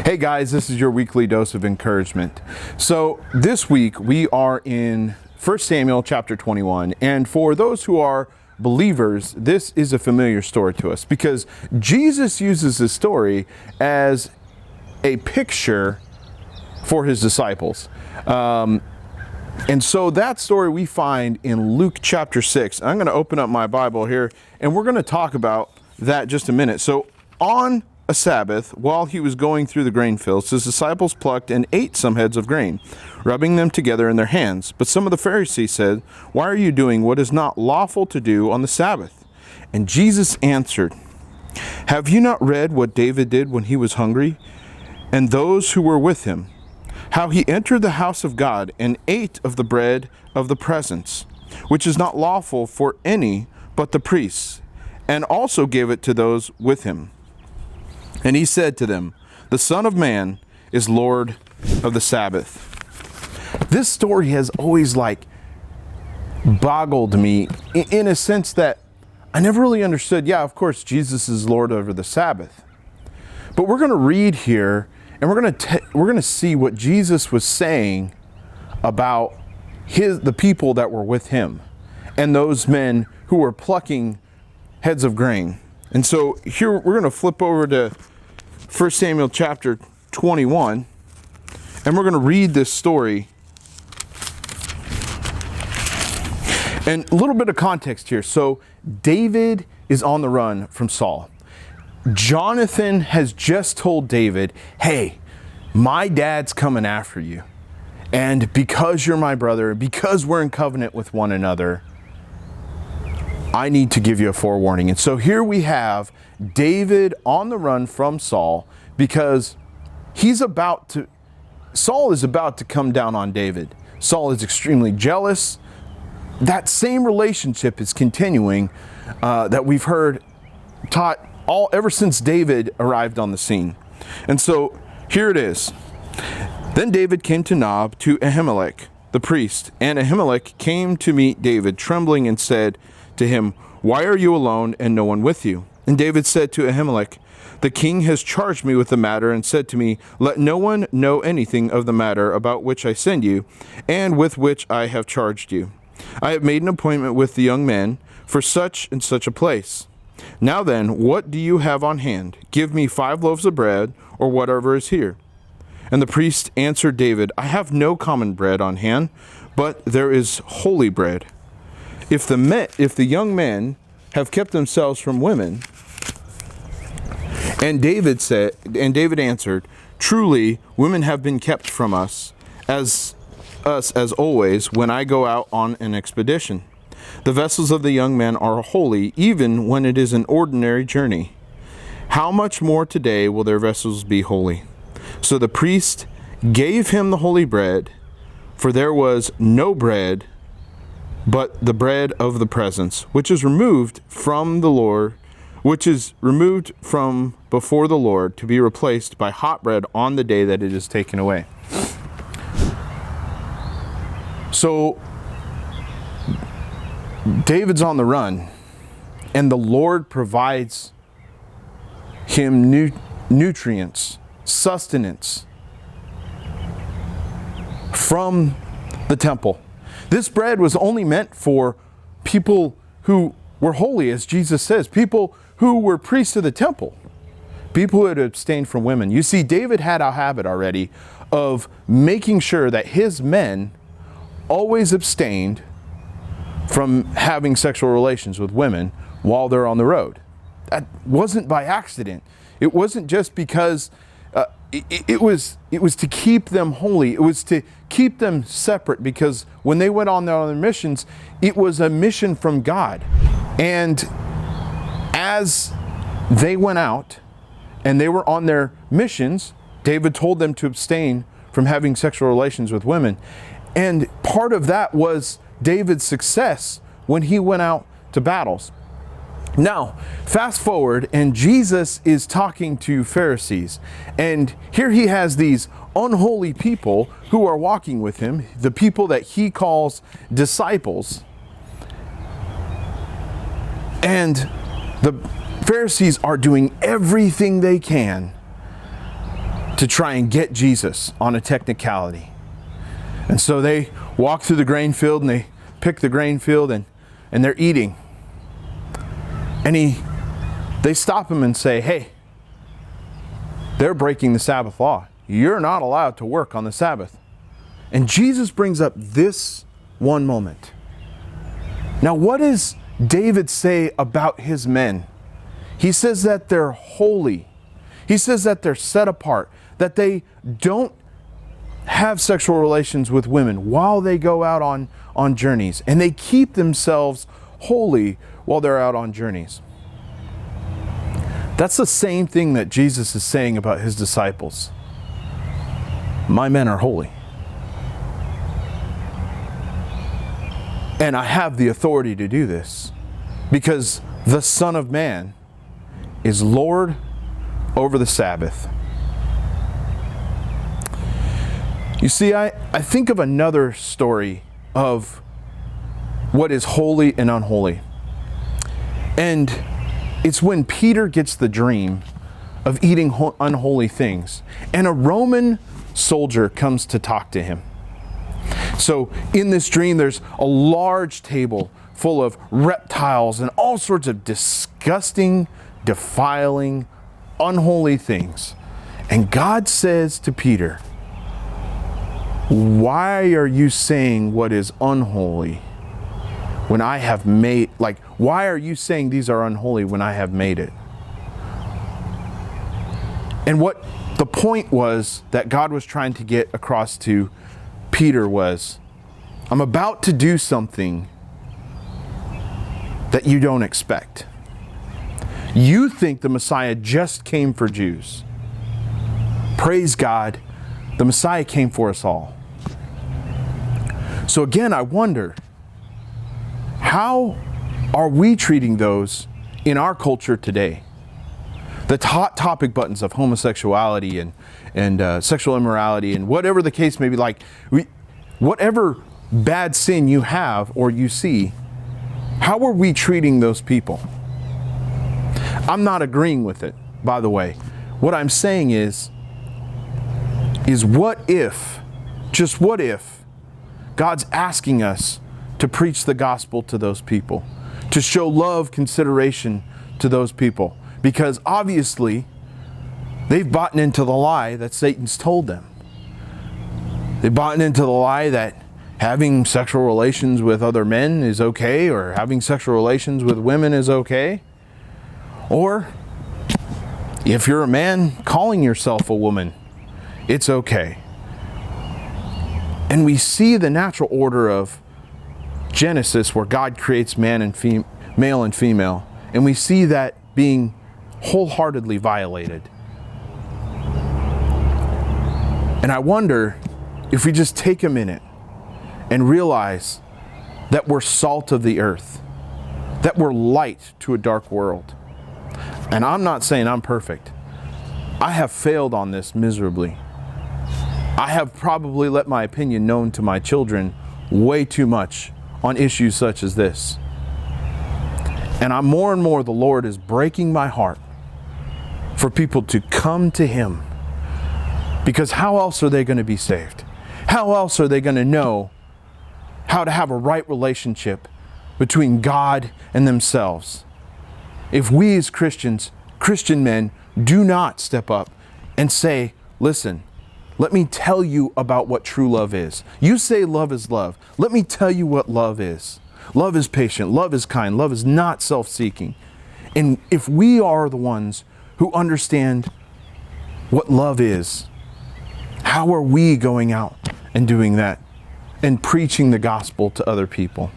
Hey guys, this is your weekly dose of encouragement. So this week we are in 1 Samuel chapter 21, and for those who are believers, this is a familiar story to us because Jesus uses this story as a picture for his disciples. And so that story we find in Luke chapter 6. I'm going to open up my Bible here and we're going to talk about that just a minute. So on a Sabbath, while he was going through the grain fields, his disciples plucked and ate some heads of grain, rubbing them together in their hands. But some of the Pharisees said, "Why are you doing what is not lawful to do on the Sabbath?" And Jesus answered, "Have you not read what David did when he was hungry, and those who were with him, how he entered the house of God and ate of the bread of the presence, which is not lawful for any but the priests, and also gave it to those with him? And he said to them, the Son of Man is Lord of the Sabbath." This story has always boggled me in a sense that I never really understood. Yeah, of course, Jesus is Lord over the Sabbath. But we're going to read here and we're going to see what Jesus was saying about the people that were with him and those men who were plucking heads of grain. And so here we're going to flip over to 1 Samuel chapter 21, and we're going to read this story. And a little bit of context here. So David is on the run from Saul. Jonathan has just told David, "Hey, my dad's coming after you. And because you're my brother, because we're in covenant with one another, I need to give you a forewarning." And so here we have David on the run from Saul because Saul is about to come down on David. Saul is extremely jealous. That same relationship is continuing that we've heard taught ever since David arrived on the scene. And so here it is. Then David came to Nob to Ahimelech, the priest, and Ahimelech came to meet David, trembling, and said to him, "Why are you alone and no one with you?" And David said to Ahimelech, "The king has charged me with the matter and said to me, 'Let no one know anything of the matter about which I send you and with which I have charged you. I have made an appointment with the young men for such and such a place. Now then, what do you have on hand? Give me 5 loaves of bread or whatever is here." And the priest answered David, "I have no common bread on hand, but there is holy bread. If the young men have kept themselves from women." And David answered, "Truly, women have been kept from us as always when I go out on an expedition. The vessels of the young men are holy, even when it is an ordinary journey. How much more today will their vessels be holy?" So the priest gave him the holy bread, for there was no bread but the bread of the presence, which is removed from before the Lord, to be replaced by hot bread on the day that it is taken away. So David's on the run, and the Lord provides him nutrients, sustenance from the temple. This bread was only meant for people who were holy, as Jesus says, people who were priests of the temple, people who had abstained from women. You see, David had a habit already of making sure that his men always abstained from having sexual relations with women while they're on the road. That wasn't by accident. It wasn't just because it was to keep them holy. It was to keep them separate, because when they went on their missions, it was a mission from God. And as they went out and they were on their missions, David told them to abstain from having sexual relations with women. And part of that was David's success when he went out to battles. Now, fast forward, and Jesus is talking to Pharisees. And here he has these unholy people who are walking with him, the people that he calls disciples. And the Pharisees are doing everything they can to try and get Jesus on a technicality. And so they walk through the grain field and they pick the grain field and they're eating. And they stop him and say, hey, they're breaking the Sabbath law. You're not allowed to work on the Sabbath. And Jesus brings up this one moment. Now, what does David say about his men? He says that they're holy. He says that they're set apart, that they don't have sexual relations with women while they go out on journeys, and they keep themselves holy while they're out on journeys. That's the same thing that Jesus is saying about his disciples. My men are holy. And I have the authority to do this because the Son of Man is Lord over the Sabbath. You see, I think of another story of what is holy and unholy. And it's when Peter gets the dream of eating unholy things. And a Roman soldier comes to talk to him. So in this dream, there's a large table full of reptiles and all sorts of disgusting, defiling, unholy things. And God says to Peter, why are you saying what is unholy when I have made, why are you saying these are unholy when I have made it? And what the point was that God was trying to get across to Peter was, I'm about to do something that you don't expect. You think the Messiah just came for Jews. Praise God, the Messiah came for us all. So again, I wonder, how are we treating those in our culture today? The hot topic buttons of homosexuality and sexual immorality and whatever the case may be, whatever bad sin you have or you see, how are we treating those people? I'm not agreeing with it, by the way. What I'm saying is what if, just what if, God's asking us to preach the gospel to those people, to show love, consideration to those people, because obviously they've bought into the lie that Satan's told them. They've bought into the lie that having sexual relations with other men is okay, or having sexual relations with women is okay. Or if you're a man calling yourself a woman, it's okay. And we see the natural order of Genesis where God creates male and female, and we see that being wholeheartedly violated. And I wonder if we just take a minute and realize that we're salt of the earth, that we're light to a dark world. And I'm not saying I'm perfect. I have failed on this miserably. I have probably let my opinion known to my children way too much on issues such as this. And more and more the Lord is breaking my heart for people to come to Him. Because how else are they going to be saved? How else are they going to know how to have a right relationship between God and themselves if we as Christians, Christian men, do not step up and say, listen, let me tell you about what true love is. You say love is love. Let me tell you what love is. Love is patient. Love is kind. Love is not self-seeking. And if we are the ones who understand what love is, how are we going out and doing that and preaching the gospel to other people?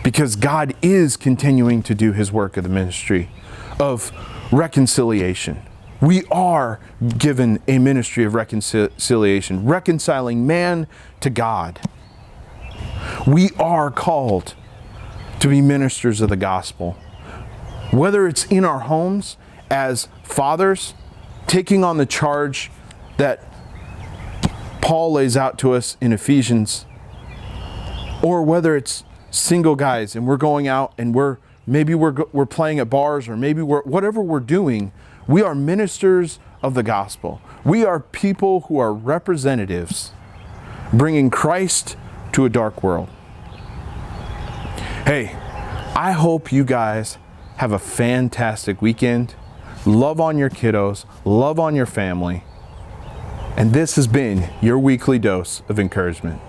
Because God is continuing to do His work of the ministry of reconciliation. We are given a ministry of reconciliation, reconciling man to God. We are called to be ministers of the gospel. Whether it's in our homes as fathers, taking on the charge that Paul lays out to us in Ephesians, or whether it's single guys and we're going out and we're maybe we're playing at bars, or maybe whatever we're doing, we are ministers of the gospel. We are people who are representatives, bringing Christ to a dark world. Hey, I hope you guys have a fantastic weekend. Love on your kiddos, love on your family. And this has been your weekly dose of encouragement.